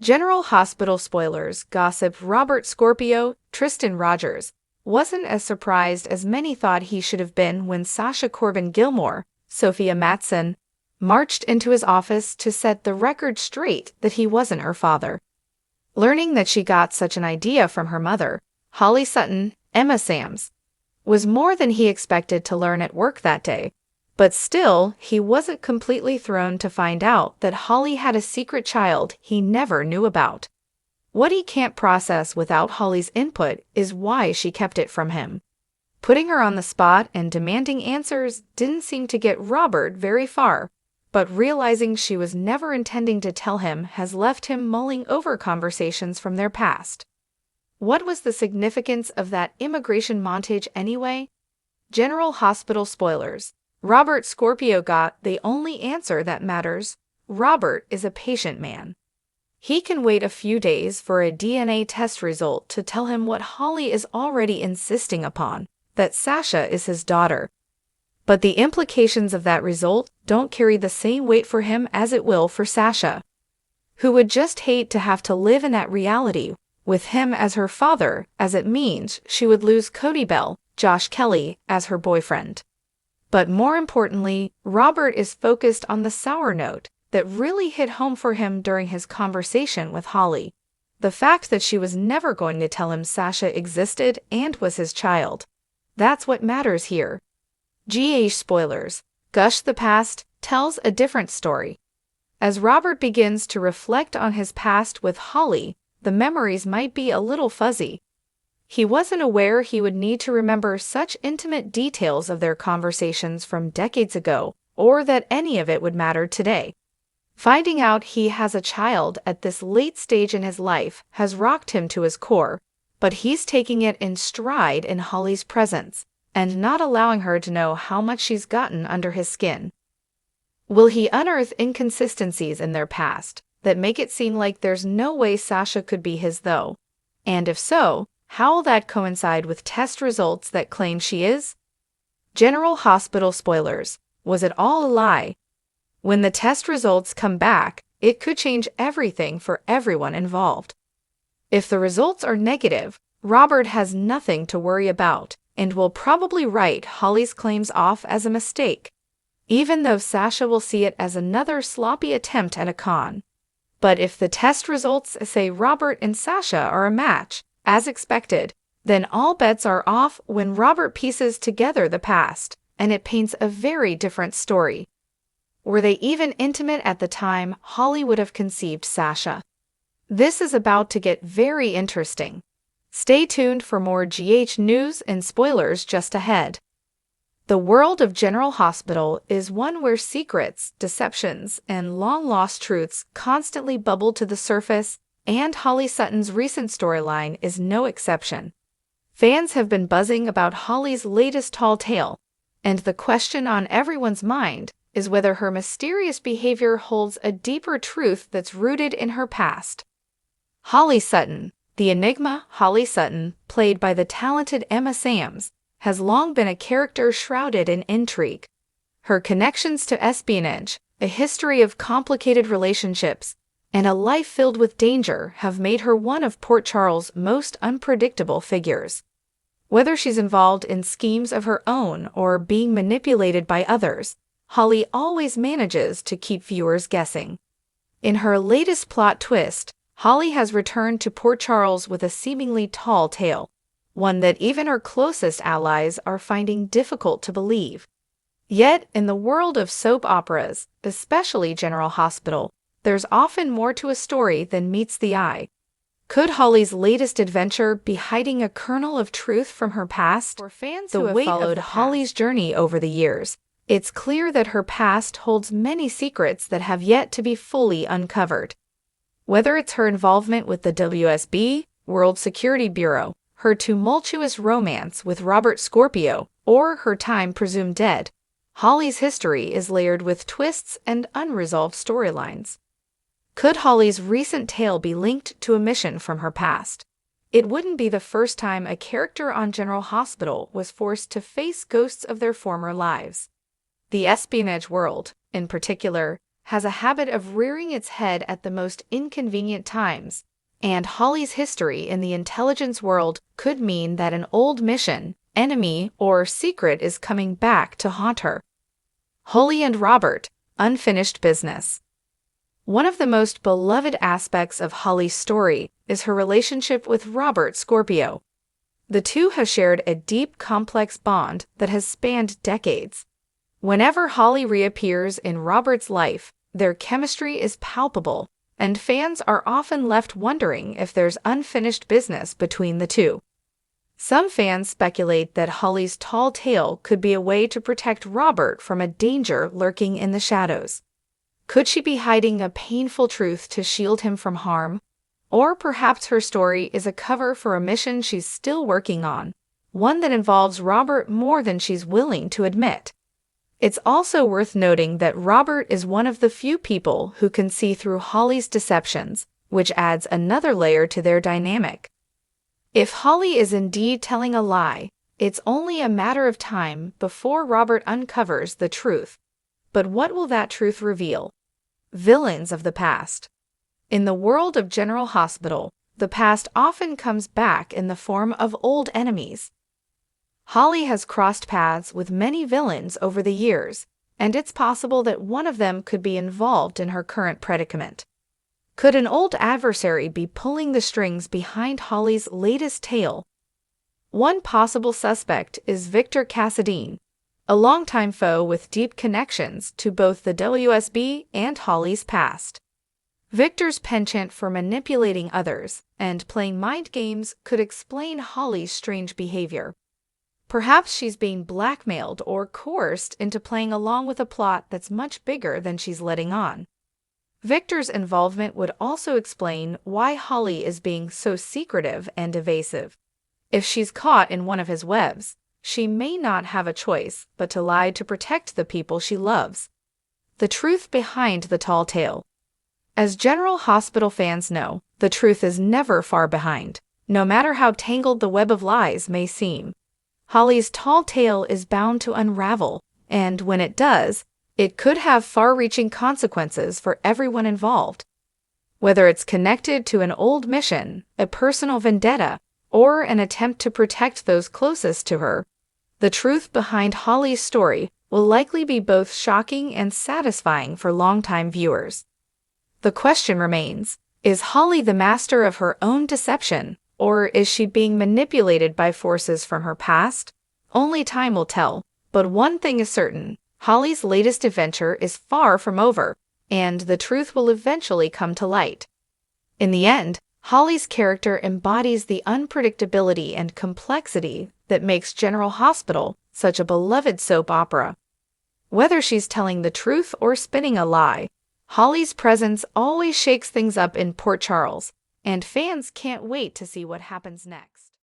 General Hospital spoilers gossip Robert Scorpio, Tristan Rogers, wasn't as surprised as many thought he should have been when Sasha Corbin Gilmore, Sophia Matson, marched into his office to set the record straight that he wasn't her father. Learning that she got such an idea from her mother, Holly Sutton, Emma Sams, was more than he expected to learn at work that day. But still, he wasn't completely thrown to find out that Holly had a secret child he never knew about. What he can't process without Holly's input is why she kept it from him. Putting her on the spot and demanding answers didn't seem to get Robert very far, but realizing she was never intending to tell him has left him mulling over conversations from their past. What was the significance of that immigration montage anyway? General Hospital spoilers. Robert Scorpio got the only answer that matters. Robert is a patient man. He can wait a few days for a DNA test result to tell him what Holly is already insisting upon, that Sasha is his daughter. But the implications of that result don't carry the same weight for him as it will for Sasha, who would just hate to have to live in that reality with him as her father, as it means she would lose Cody Bell, Josh Kelly, as her boyfriend. But more importantly, Robert is focused on the sour note that really hit home for him during his conversation with Holly. The fact that she was never going to tell him Sasha existed and was his child. That's what matters here. GH spoilers. Gush the Past tells a different story. As Robert begins to reflect on his past with Holly, the memories might be a little fuzzy. He wasn't aware he would need to remember such intimate details of their conversations from decades ago, or that any of it would matter today. Finding out he has a child at this late stage in his life has rocked him to his core, but he's taking it in stride in Holly's presence, and not allowing her to know how much she's gotten under his skin. Will he unearth inconsistencies in their past that make it seem like there's no way Sasha could be his though? And if so, how will that coincide with test results that claim she is? General Hospital spoilers. Was it all a lie? When the test results come back, it could change everything for everyone involved. If the results are negative, Robert has nothing to worry about and will probably write Holly's claims off as a mistake, even though Sasha will see it as another sloppy attempt at a con. But if the test results say Robert and Sasha are a match, as expected, then all bets are off when Robert pieces together the past, and it paints a very different story. Were they even intimate at the time Holly would have conceived Sasha? This is about to get very interesting. Stay tuned for more GH news and spoilers just ahead. The world of General Hospital is one where secrets, deceptions, and long-lost truths constantly bubble to the surface, and Holly Sutton's recent storyline is no exception. Fans have been buzzing about Holly's latest tall tale, and the question on everyone's mind is whether her mysterious behavior holds a deeper truth that's rooted in her past. Holly Sutton, the enigma Holly Sutton, played by the talented Emma Sams, has long been a character shrouded in intrigue. Her connections to espionage, a history of complicated relationships, and a life filled with danger have made her one of Port Charles' most unpredictable figures. Whether she's involved in schemes of her own or being manipulated by others, Holly always manages to keep viewers guessing. In her latest plot twist, Holly has returned to Port Charles with a seemingly tall tale, one that even her closest allies are finding difficult to believe. Yet, in the world of soap operas, especially General Hospital, there's often more to a story than meets the eye. Could Holly's latest adventure be hiding a kernel of truth from her past? For fans who have followed Holly's journey over the years, it's clear that her past holds many secrets that have yet to be fully uncovered. Whether it's her involvement with the WSB, World Security Bureau, her tumultuous romance with Robert Scorpio, or her time presumed dead, Holly's history is layered with twists and unresolved storylines. Could Holly's recent tale be linked to a mission from her past? It wouldn't be the first time a character on General Hospital was forced to face ghosts of their former lives. The espionage world, in particular, has a habit of rearing its head at the most inconvenient times, and Holly's history in the intelligence world could mean that an old mission, enemy, or secret is coming back to haunt her. Holly and Robert, unfinished business. One of the most beloved aspects of Holly's story is her relationship with Robert Scorpio. The two have shared a deep, complex bond that has spanned decades. Whenever Holly reappears in Robert's life, their chemistry is palpable, and fans are often left wondering if there's unfinished business between the two. Some fans speculate that Holly's tall tale could be a way to protect Robert from a danger lurking in the shadows. Could she be hiding a painful truth to shield him from harm? Or perhaps her story is a cover for a mission she's still working on, one that involves Robert more than she's willing to admit. It's also worth noting that Robert is one of the few people who can see through Holly's deceptions, which adds another layer to their dynamic. If Holly is indeed telling a lie, it's only a matter of time before Robert uncovers the truth. But what will that truth reveal? Villains of the past. In the world of General Hospital, the past often comes back in the form of old enemies. Holly has crossed paths with many villains over the years, and it's possible that one of them could be involved in her current predicament. Could an old adversary be pulling the strings behind Holly's latest tale? One possible suspect is Victor Cassadine, a longtime foe with deep connections to both the WSB and Holly's past. Victor's penchant for manipulating others and playing mind games could explain Holly's strange behavior. Perhaps she's being blackmailed or coerced into playing along with a plot that's much bigger than she's letting on. Victor's involvement would also explain why Holly is being so secretive and evasive. If she's caught in one of his webs, she may not have a choice but to lie to protect the people she loves. The truth behind the tall tale. As General Hospital fans know, the truth is never far behind, no matter how tangled the web of lies may seem. Holly's tall tale is bound to unravel, and when it does, it could have far-reaching consequences for everyone involved. Whether it's connected to an old mission, a personal vendetta, or an attempt to protect those closest to her, the truth behind Holly's story will likely be both shocking and satisfying for longtime viewers. The question remains, is Holly the master of her own deception, or is she being manipulated by forces from her past? Only time will tell, but one thing is certain, Holly's latest adventure is far from over, and the truth will eventually come to light. In the end, Holly's character embodies the unpredictability and complexity that makes General Hospital such a beloved soap opera. Whether she's telling the truth or spinning a lie, Holly's presence always shakes things up in Port Charles, and fans can't wait to see what happens next.